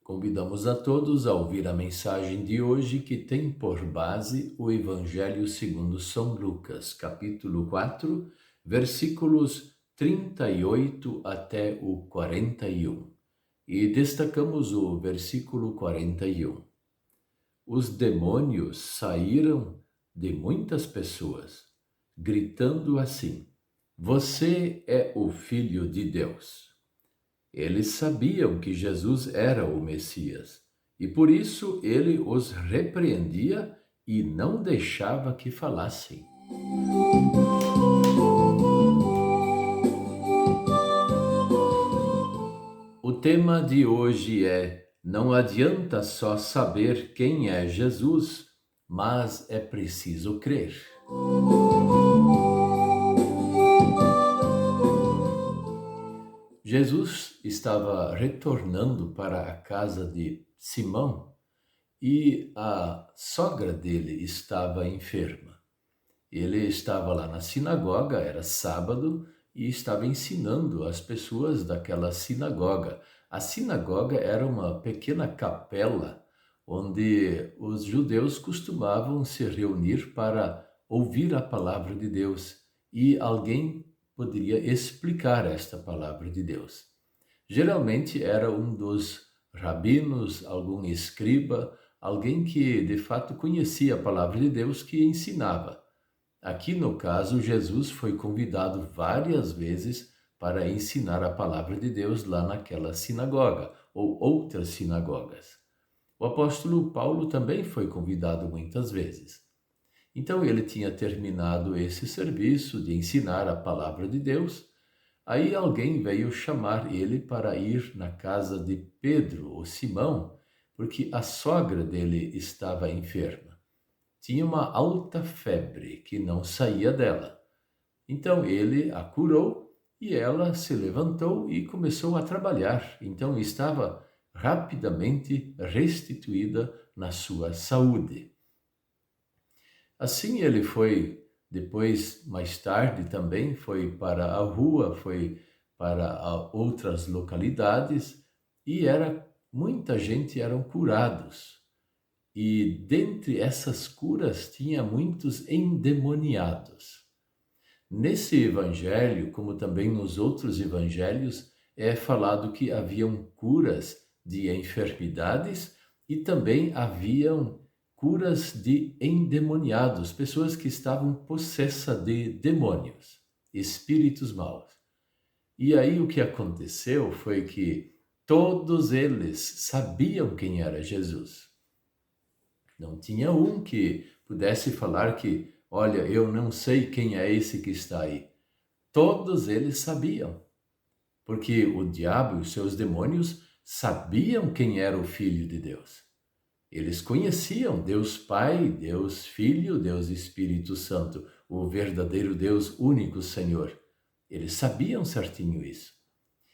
Convidamos a todos a ouvir a mensagem de hoje que tem por base o Evangelho segundo São Lucas, capítulo 4, versículos 38 até o 41. E destacamos o versículo 41. Os demônios saíram de muitas pessoas, gritando assim: Você é o Filho de Deus. Eles sabiam que Jesus era o Messias, e por isso ele os repreendia e não deixava que falassem. O tema de hoje é: não adianta só saber quem é Jesus, mas é preciso crer. Jesus estava retornando para a casa de Simão e a sogra dele estava enferma. Ele estava lá na sinagoga, era sábado, e estava ensinando as pessoas daquela sinagoga. A sinagoga era uma pequena capela onde os judeus costumavam se reunir para ouvir a palavra de Deus e alguém poderia explicar esta palavra de Deus. Geralmente era um dos rabinos, algum escriba, alguém que de fato conhecia a palavra de Deus que ensinava. Aqui no caso, Jesus foi convidado várias vezes para ensinar a palavra de Deus lá naquela sinagoga ou outras sinagogas. O apóstolo Paulo também foi convidado muitas vezes. Então ele tinha terminado esse serviço de ensinar a palavra de Deus. Aí alguém veio chamar ele para ir na casa de Pedro ou Simão, porque a sogra dele estava enferma. Tinha uma alta febre que não saía dela. Então ele a curou e ela se levantou e começou a trabalhar. Então estava rapidamente restituída na sua saúde. Assim ele foi, depois, mais tarde também, foi para a rua, foi para outras localidades e muita gente eram curados. E dentre essas curas tinha muitos endemoniados. Nesse evangelho, como também nos outros evangelhos, é falado que haviam curas de enfermidades e também haviam curas de endemoniados, pessoas que estavam possessas de demônios, espíritos maus. E aí o que aconteceu foi que todos eles sabiam quem era Jesus. Não tinha um que pudesse falar que, olha, eu não sei quem é esse que está aí. Todos eles sabiam, porque o diabo e os seus demônios sabiam quem era o Filho de Deus. Eles conheciam Deus Pai, Deus Filho, Deus Espírito Santo, o verdadeiro Deus único Senhor. Eles sabiam certinho isso.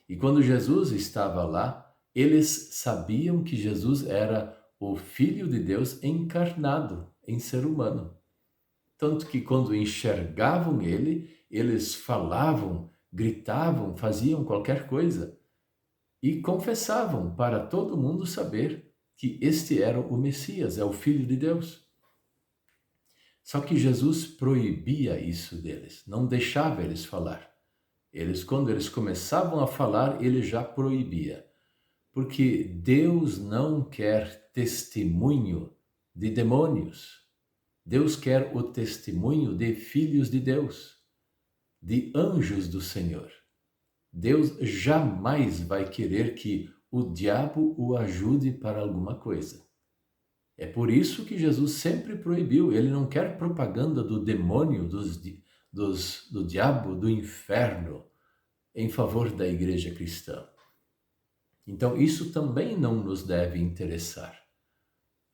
E quando Jesus estava lá, eles sabiam que Jesus era o Filho de Deus encarnado em ser humano. Tanto que quando enxergavam ele, eles falavam, gritavam, faziam qualquer coisa e confessavam para todo mundo saber que este era o Messias, é o Filho de Deus. Só que Jesus proibia isso deles, não deixava eles falar. Quando eles começavam a falar, ele já proibia. Porque Deus não quer testemunho de demônios. Deus quer o testemunho de filhos de Deus, de anjos do Senhor. Deus jamais vai querer que o diabo o ajude para alguma coisa. É por isso que Jesus sempre proibiu. Ele não quer propaganda do demônio, do diabo, do inferno, em favor da igreja cristã. Então, isso também não nos deve interessar.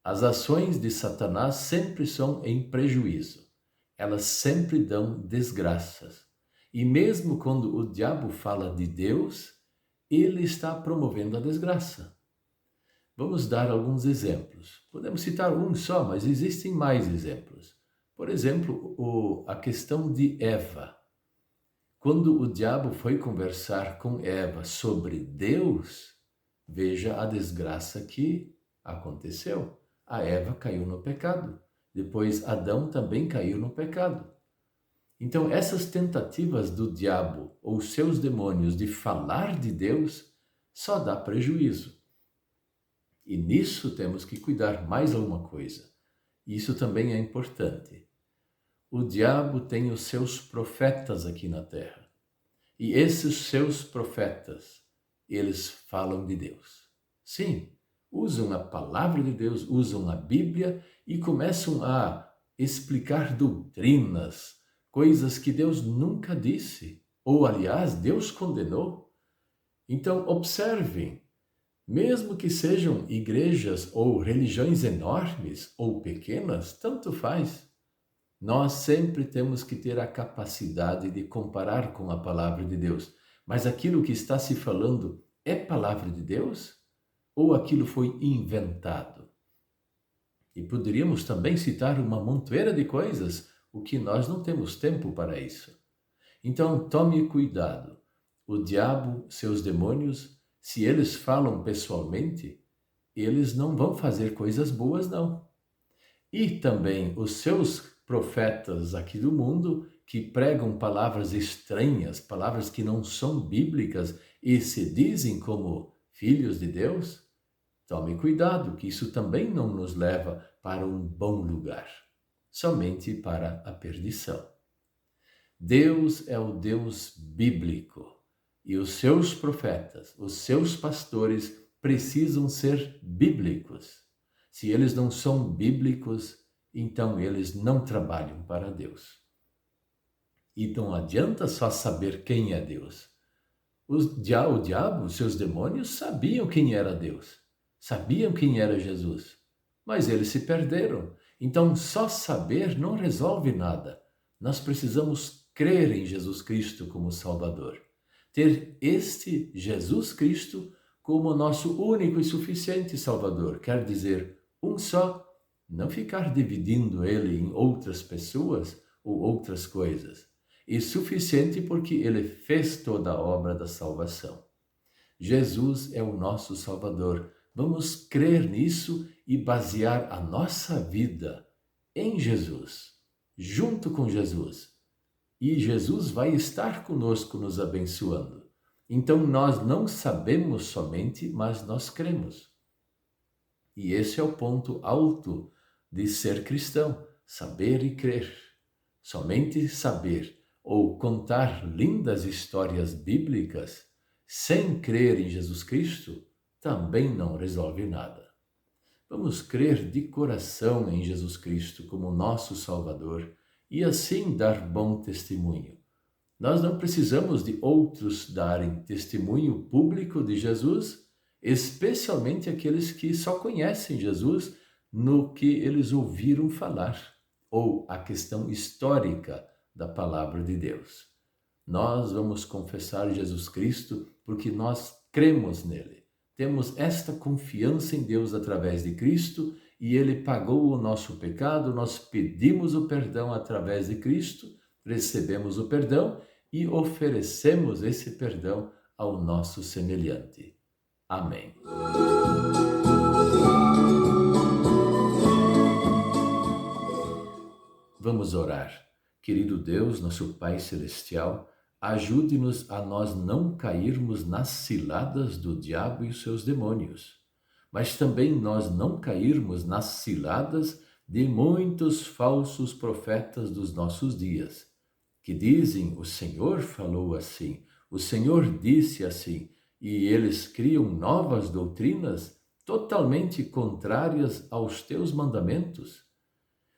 As ações de Satanás sempre são em prejuízo. Elas sempre dão desgraças. E mesmo quando o diabo fala de Deus, ele está promovendo a desgraça. Vamos dar alguns exemplos. Podemos citar um só, mas existem mais exemplos. Por exemplo, a questão de Eva. Quando o diabo foi conversar com Eva sobre Deus, veja a desgraça que aconteceu. A Eva caiu no pecado. Depois Adão também caiu no pecado. Então, essas tentativas do diabo ou seus demônios de falar de Deus só dá prejuízo. E nisso temos que cuidar mais alguma coisa. Isso também é importante. O diabo tem os seus profetas aqui na terra. E esses seus profetas, eles falam de Deus. Sim, usam a palavra de Deus, usam a Bíblia e começam a explicar doutrinas, coisas que Deus nunca disse, ou aliás, Deus condenou. Então, observem, mesmo que sejam igrejas ou religiões enormes ou pequenas, tanto faz. Nós sempre temos que ter a capacidade de comparar com a palavra de Deus. Mas aquilo que está se falando é palavra de Deus? Ou aquilo foi inventado? E poderíamos também citar uma montoeira de coisas, o que nós não temos tempo para isso. Então, tome cuidado. O diabo, seus demônios, se eles falam pessoalmente, eles não vão fazer coisas boas, não. E também os seus profetas aqui do mundo, que pregam palavras estranhas, palavras que não são bíblicas e se dizem como filhos de Deus, tome cuidado, que isso também não nos leva para um bom lugar, somente para a perdição. Deus é o Deus bíblico e os seus profetas, os seus pastores precisam ser bíblicos. Se eles não são bíblicos, então eles não trabalham para Deus. E não adianta só saber quem é Deus. O diabo, seus demônios, sabiam quem era Deus, sabiam quem era Jesus, mas eles se perderam. Então, só saber não resolve nada. Nós precisamos crer em Jesus Cristo como Salvador. Ter este Jesus Cristo como nosso único e suficiente Salvador. Quer dizer, um só. Não ficar dividindo ele em outras pessoas ou outras coisas. E suficiente porque ele fez toda a obra da salvação. Jesus é o nosso Salvador. Vamos crer nisso e basear a nossa vida em Jesus, junto com Jesus. E Jesus vai estar conosco nos abençoando. Então nós não sabemos somente, mas nós cremos. E esse é o ponto alto de ser cristão, saber e crer. Somente saber ou contar lindas histórias bíblicas sem crer em Jesus Cristo também não resolve nada. Vamos crer de coração em Jesus Cristo como nosso Salvador e assim dar bom testemunho. Nós não precisamos de outros darem testemunho público de Jesus, especialmente aqueles que só conhecem Jesus no que eles ouviram falar, ou a questão histórica da palavra de Deus. Nós vamos confessar Jesus Cristo porque nós cremos nele. Temos esta confiança em Deus através de Cristo e ele pagou o nosso pecado, nós pedimos o perdão através de Cristo, recebemos o perdão e oferecemos esse perdão ao nosso semelhante. Amém. Vamos orar. Querido Deus, nosso Pai Celestial, ajude-nos a nós não cairmos nas ciladas do diabo e os seus demônios, mas também nós não cairmos nas ciladas de muitos falsos profetas dos nossos dias, que dizem, o Senhor falou assim, o Senhor disse assim, e eles criam novas doutrinas totalmente contrárias aos teus mandamentos.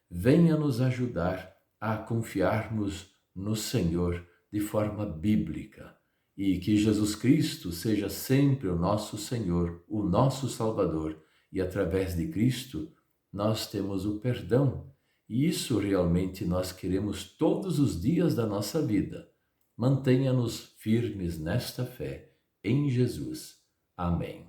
Venha nos ajudar a confiarmos no Senhor de forma bíblica e que Jesus Cristo seja sempre o nosso Senhor, o nosso Salvador, e através de Cristo nós temos o perdão. E isso realmente nós queremos todos os dias da nossa vida. Mantenha-nos firmes nesta fé, em Jesus. Amém.